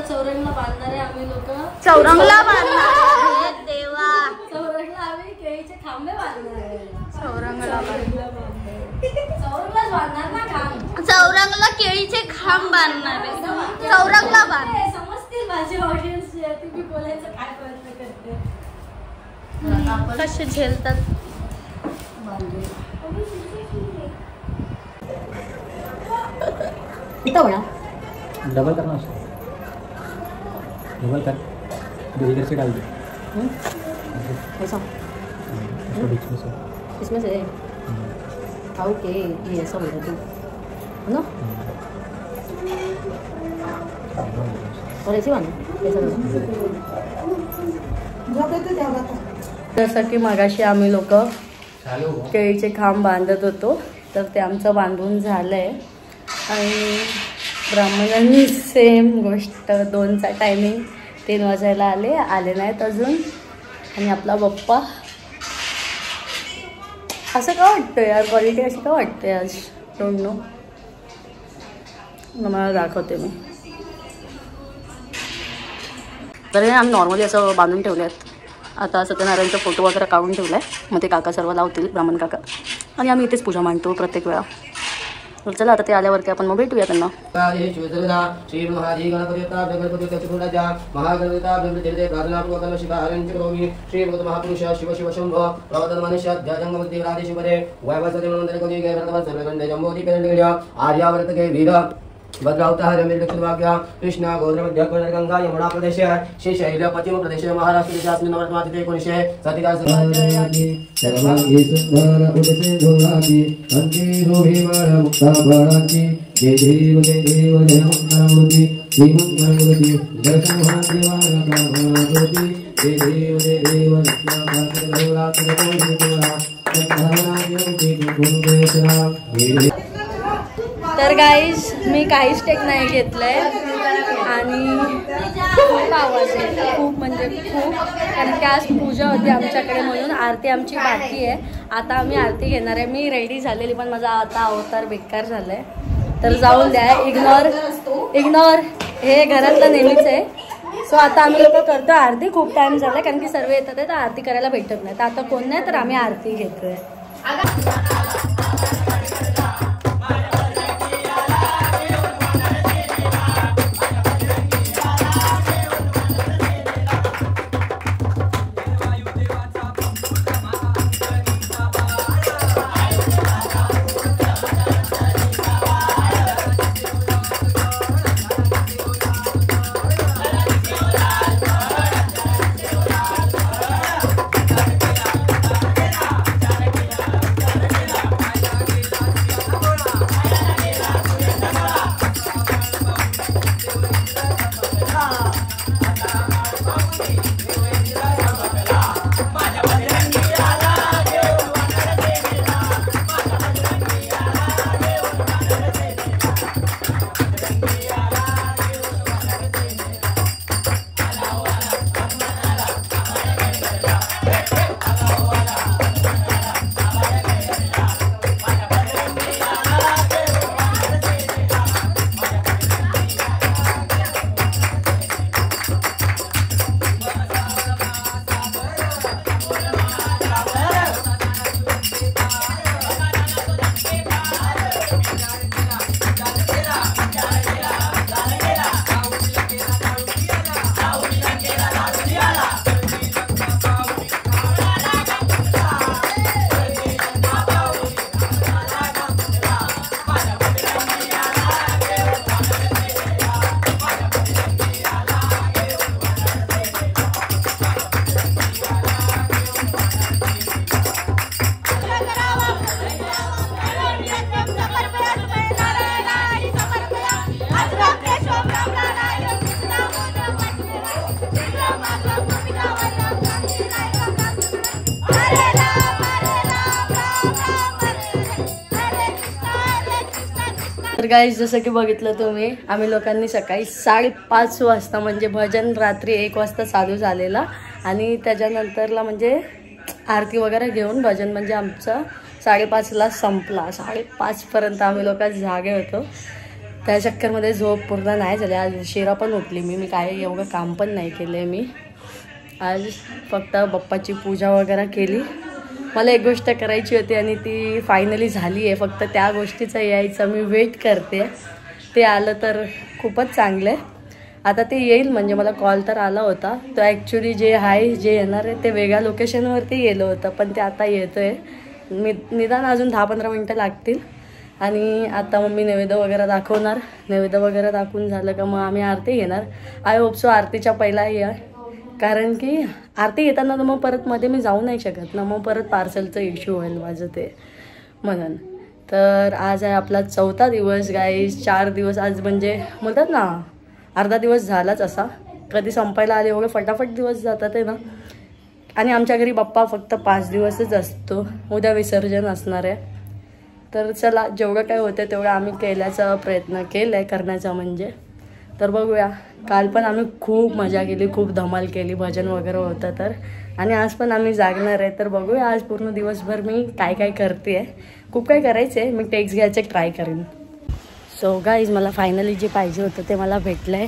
चौरंगला बांधणार आहे आम्ही लोक. चौरंगला बांधणार देवा. चौरंगला आम्ही केळीचे खांबे बांधणार आहे. चौरंगला बांधणार ना खांब. चौरंगला केळीचे खांब बांधणार आहे. चौरंगला बांध. समजतील माझे ऑडियन्स. तुम्ही बोलायचं काय प्रयत्न करते. कसे झेलतात. डबल करना डबल कर इधर से डाल दे ऐसा इसमें से ओके ये ऐसा होगा तू है ना और ऐसे बांधो ऐसा जसं की मगाशी आम्ही लोक केळीचे खांब बांधत होतो तर ते आमचं बांधून झालंय आणि ब्राह्मणांनी सेम गोष्ट 2चा टायमिंग 3 वाजायला आले नाहीत अजून. आणि आपला बाप्पा असं का वाटतं यार क्वालिटी अशी का वाटते आज डोंट नो. मला दाखवते मी. तर हे आम्ही नॉर्मली असं बांधून ठेवले आहेत. आता सत्यनारायणचा फोटो वगैरे काढून ठेवला आहे. मग ते काका सर्व लावतील ब्राह्मण काका आणि आम्ही इथेच पूजा मांडतो प्रत्येक वेळा. चला आता ते आल्यावरती आपण मग भेटूया त्यांना. श्री महाजी गणपतीता गणपतीचा महागणपतीता प्रार्थना श्री महापुरुष शिव शिव शंभो प्रवर्तन मनुष्य जंगमती राजेश्वरे वैभवसदेव कवी सर्वगंडे जंबोधी आर्यावर्त के वीर भद्रावतार वाक्य कृष्णा गोद्रमध्य गंगा यमुना प्रदेश श्रीशैल पश्चिम प्रदेश महाराष्ट्र देशास्मिन् वर्तमाने 1900 सतिका सर्वांगी सुंदर उदसे धोराची अंती रोहिमाळ मुक्ता बाळाची जय देव जय मंगलमूर्ती श्री मंगलमूर्ती दर्शन महादेवाला कामोती जय देव तर गाईज मी काहीच टेक नाही घेतलंय आणि खूप आवाज आहे खूप म्हणजे खूप. कारण की आज पूजा होती आमच्याकडे म्हणून आरती आमची बाकी आहे. आता आम्ही आरती घेणार आहे. मी रेडी झालेली पण माझा आता अवतार बेकार झालाय तर जाऊन द्या. इग्नोर हे घरातलं नेहमीच आहे. सो आता आम्ही लोक करतो आरती. खूप टाइम झालाय कारण की सर्व येतात तर आरती करायला भेटत नाही. तर आता कोण नाही तर आम्ही आरती घेतोय. तर गाईज जसं की बघितलं तुम्ही आम्ही लोकांनी सकाळी 5:30 वाजता म्हणजे भजन रात्री 1 वाजता चालू झालेला आणि त्याच्यानंतरला म्हणजे आरती वगैरे घेऊन भजन म्हणजे आमचं 5:30ला संपला. 5:30 पर्यंत आम्ही लोक जागे होतो. त्या चक्करमध्ये झोप पूर्ण नाही झाली. आज उशिरा पण उठली मी काय एवढं काम पण नाही केलं आहे मी. आज फक्त बाप्पाची पूजा वगैरे केली. मला एक गोष्ट करायची होती आणि ती फायनली झाली आहे. फक्त त्या गोष्टीचं यायचं मी वेट करते. ते आलं तर खूपच चांगलं आहे. आता ते येईल म्हणजे मला कॉल तर आला होता. तो ॲक्च्युली जे आहे जे येणार आहे ते वेगळ्या लोकेशनवरती गेलं होतं पण ते आता येतं आहे. निदान अजून 10-15 मिनटं लागतील. आणि आता मम्मी नैवेद्य वगैरे दाखवणार. नैवेद्य वगैरे दाखवून झालं का मग आम्ही आरती घेणार. आय होप सो आरतीच्या पहिला या, कारण की आरती घेताना तर मग परत मध्ये मी जाऊ नाही शकत ना, मग परत पार्सलचं इश्यू होईल माझं ते म्हणून. तर आज आहे आपला 4था दिवस गाईज. 4 दिवस आज म्हणजे म्हणतात ना अर्धा दिवस झालाच असा. कधी संपायला आले एवढे फटाफट दिवस जातात आहे ना. आणि आमच्या घरी बाप्पा फक्त 5 दिवसच असतो. उद्या विसर्जन असणार आहे. तर चला जेवढं काय होतं तेवढं आम्ही केल्याचा प्रयत्न केला आहे करण्याचा म्हणजे. तर बघूया. काल पण आम्ही खूप मजा केली, खूप धमाल केली, भजन वगैरे होतं तर. आणि आज पण आम्ही जागणार आहे. तर बघूया आज पूर्ण दिवसभर मी काय काय करते आहे. खूप काय करायचं आहे. मी टेक्स्ट घ्यायचे ट्राय करेन. सो गाईज मला फायनली जे पाहिजे होतं ते मला भेटलं आहे.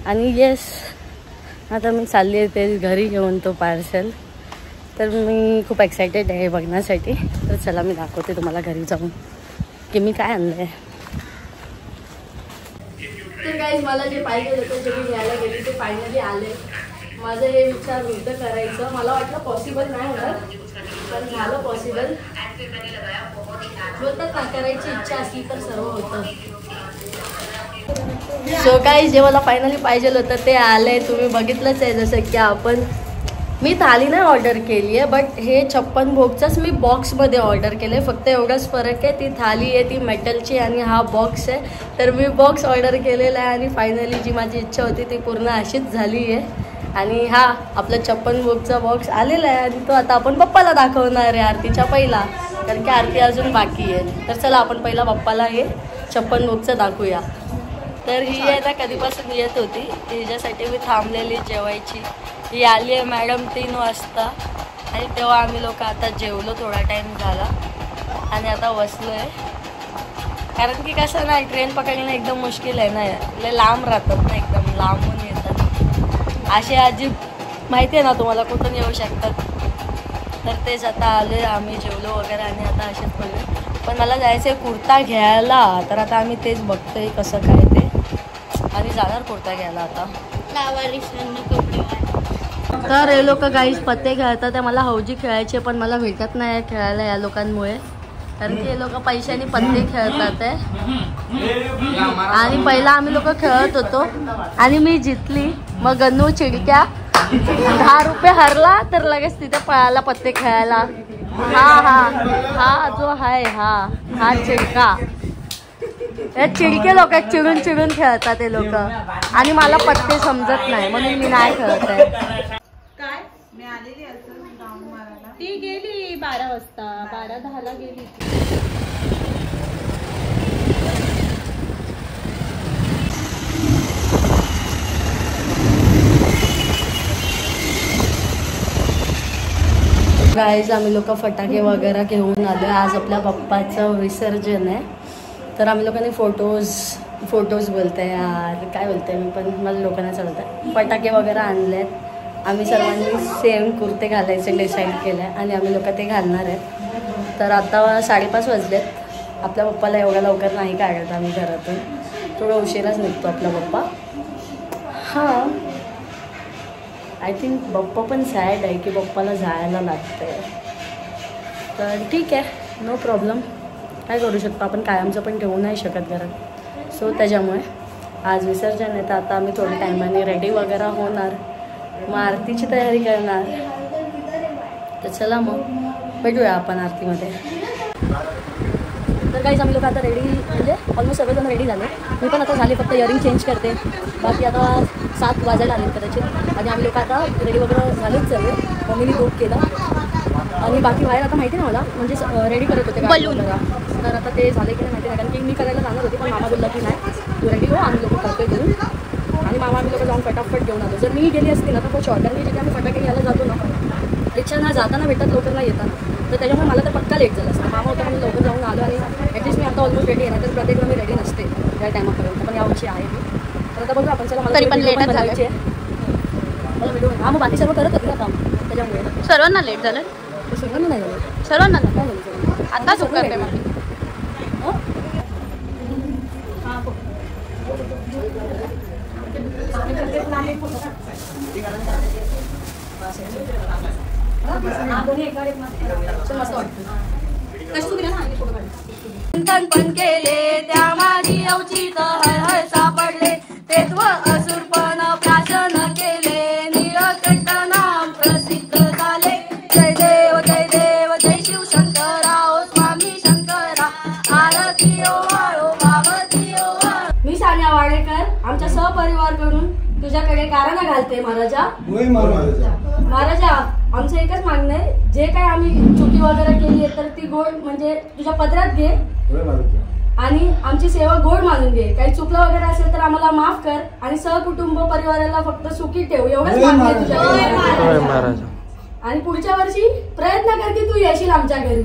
आणि येस आता मी चालली आहे ते घरी घेऊन तो पार्सल. तर मी खूप एक्सायटेड आहे बघण्यासाठी. तर चला मी दाखवते तुम्हाला घरी जाऊन की मी काय आणलं आहे. तर गाईज मला जे पाहिजे होतं जे मी घ्यायला गेली ते फायनली आले. माझं हे विचार होतं करायचं. मला वाटलं पॉसिबल नाही होणार पण झालं पॉसिबल. बोलतात ना करायची इच्छा असली तर सर्व होतं. सो गाईज जे मला फायनली पाहिजे होतं ते आलंय. तुम्ही बघितलंच आहे. जसं की आपण मी थाली नाही ऑर्डर केली आहे बट हे 56 भोगचाच मी बॉक्समध्ये ऑर्डर केलं आहे. फक्त एवढाच फरक आहे. ती थाली आहे ती मेटलची आणि हा बॉक्स आहे. तर मी बॉक्स ऑर्डर केलेला आहे आणि फायनली जी माझी इच्छा होती ती पूर्ण अशीच झाली आहे. आणि हा आपला 56 भोगचा बॉक्स आलेला आहे आणि तो आता आपण बाप्पाला दाखवणार आहे आरतीच्या पहिला, कारण की आरती अजून बाकी आहे. तर चला आपण पहिला बाप्पाला हे 56 भोगचं दाखवूया. तर ही आता कधीपासून येत होती. हिच्यासाठी मी थांबलेली जेवायची. ही आली आहे मॅडम 3 वाजता आणि तेव्हा आम्ही लोक आता जेवलो. थोडा टाईम झाला आणि आता बसलो आहे. कारण की कसं नाही ट्रेन पकडणं एकदम मुश्किल आहे ना. लय लांब राहतात ना, एकदम लांबून येतात. असे आजी माहिती आहे ना तुम्हाला कुठून येऊ शकतात. तर तेच आता आले आम्ही जेवलो वगैरे आणि आता असेच बोललो. पण मला जायचं आहे कुर्ता घ्यायला. तर आता आम्ही तेच बघतोय कसं काय ते आणि जाणार कुर्ता घ्यायला आता. तर हे लोक गाईज पत्ते खेळतात. ते मला हौजी खेळायचे पण मला भेटत नाही खेळायला या लोकांमुळे. कारण की हे लोक पैशाने पत्ते खेळतात आहे. आणि पहिला आम्ही लोक खेळत होतो आणि मी जिंकली. मग गन्नू चिडक्या 10 रुपये हरला तर लगेच तिथे पळाला पत्ते खेळायला. हा जो आहे हा चिडका. हे चिडके लोक चिडून चिडून खेळतात ते लोक आणि मला पत्ते समजत नाही म्हणून मी नाही खेळत आहे. ती गेली 12 वाजता 12:10 गेली. गाईज आम्ही लोक फटाके वगैरे घेऊन आलो. आज आपल्या बाप्पाचं विसर्जन आहे. तर आम्ही लोकांनी फोटोज बोलते यार काय बोलते मी पण मला लोकांना चालतं. फटाके वगैरे आणलेत. आम्ही सर्वांनी सेम कुर्ते घालायचे डिसाईड केलं आहे आणि आम्ही लोक ते घालणार आहेत. तर आता 5:30 वाजलेत. आपल्या पप्पाला एवढ्या लवकर नाही काढत आम्ही घरातून. थोडं उशिराच निघतो आपला पप्पा. हां आय थिंक बाप्पा पण सॅड आहे की बाप्पाला जायला लागतं आहे. तर ठीक आहे नो प्रॉब्लेम. काय करू शकतो आपण कायमचं पण ठेवू नाही शकत घरात. सो त्याच्यामुळे आज विसर्जन आहे. तर आता आम्ही थोड्या टायमाने रेडी वगैरे होणार. मग आरतीची तयारी करणार. तर चला मग भेटूया आपण आरतीमध्ये. तर काहीच आम्ही लोक आता रेडी म्हणजे ऑलमोस्ट सगळेजण रेडी झाले. मी पण आता झाले फक्त इयरिंग चेंज करते. बाकी आता 7 वाजायला आले कदाचित आणि आम्ही लोक आता रेडी वगैरे झालेच सगळे. मम्मीने बुक केलं आणि बाकी बाहेर आता माहिती नाही मला म्हणजे रेडी करत होते बलून. तर आता ते झाले की नाही माहिती नाही कारण की मी करायला जाणार होते पण मामा बोलला की नाही तू रेडी हो आम्ही लोक करतोय घेऊन. आणि मामा आम्ही लोक जाऊन फटाफट घेऊन आलो. जर मी गेली असती ना तर शॉर्टरनी जिथे आम्ही फटाके घ्यायला जातो ना रिक्षा ना जाताना भेटतात लवकर नाही येतात. तर त्याच्यामुळे मला तर पक्का लेट झाला असता. मामा होता म्हणून लवकर जाऊन आलो आणि ॲटलीस्ट मी आता ऑलमोस्ट रेडी आहे ना, तर प्रत्येक मी रेडी नसते या टायमापर्यंत, पण यावर्षी आहे मी. तर आता बघू आपण. चला मला तरी पण लेट झालं. मला व्हिडिओ हा मग बाकी सर्व करत होते ना काम, त्याच्यामुळे सर्वांना लेट झालं. सर्वांना नाही झालं. सर्वांना काय झालं सर्वांना? आता चूक करते मग. पण केले त्या माझी अवचित हळहळ सापडले, तेत्व असुरपण प्राशन केले, निळकंठ नाम प्रसिद्ध झाले. जय देव जय शिव शंकरा, ओ स्वामी शंकरा, आरती ओ वाळो भावती ओ. मी सानिया वाडेकर आमच्या सहपरिवारकडून तुझ्याकडे गाराणा घालते महाराजा. महाराजा आमचं एकच मागणं आहे, जे काय आम्ही चुकी वगैरे केली आहे तर ती गोड म्हणजे तुझ्या पदरात घे आणि आमची सेवा गोड मानून घे. काही चुकलं वगैरे असेल तर आम्हाला माफ कर आणि सहकुटुंब परिवाराला फक्त सुखी ठेव, एवढंच मागणं आहे तुझ्याकडे. आणि पुढच्या वर्षी प्रयत्न कर की तू येशील आमच्या घरी.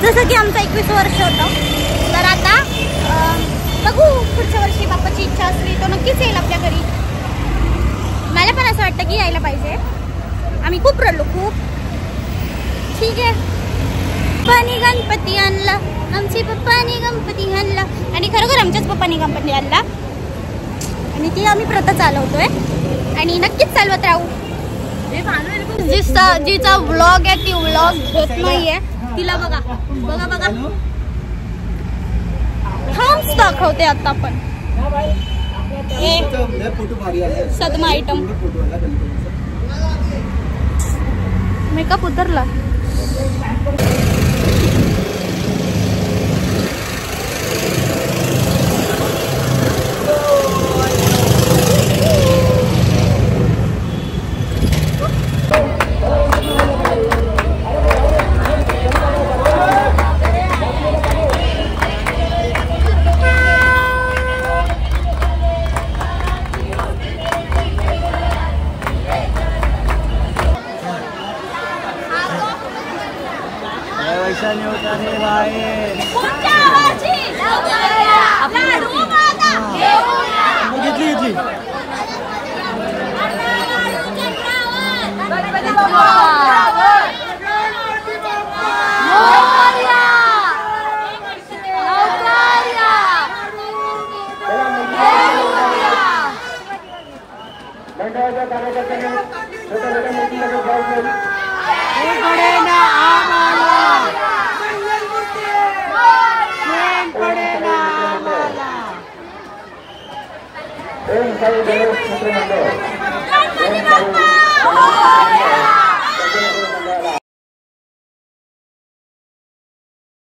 जसं की आमचं 21 वर्ष होतं, तर आता बघू पुढच्या वर्षी बाप्पाची इच्छा असली तो नक्कीच येईल आपल्या घरी. मला पण असं वाटतं की यायला पाहिजे. आम्ही खूप रडलो, खूप. ठीक आहे. पप्पानी गणपती आणला, आमचे पप्पानी गणपती आणला, आणि खरोखर आमच्याच पप्पानी गणपती आणला. आणि ती आम्ही प्रथा चालवतोय आणि नक्कीच चालवत राहू. जिचा व्लॉग आहे ती व्लॉग घेत नाहीये. तिला बघा बघा बघा थांब दाखवते आता आपण सदमा आयटम मेकअप उतरला. गणपती बाप्पा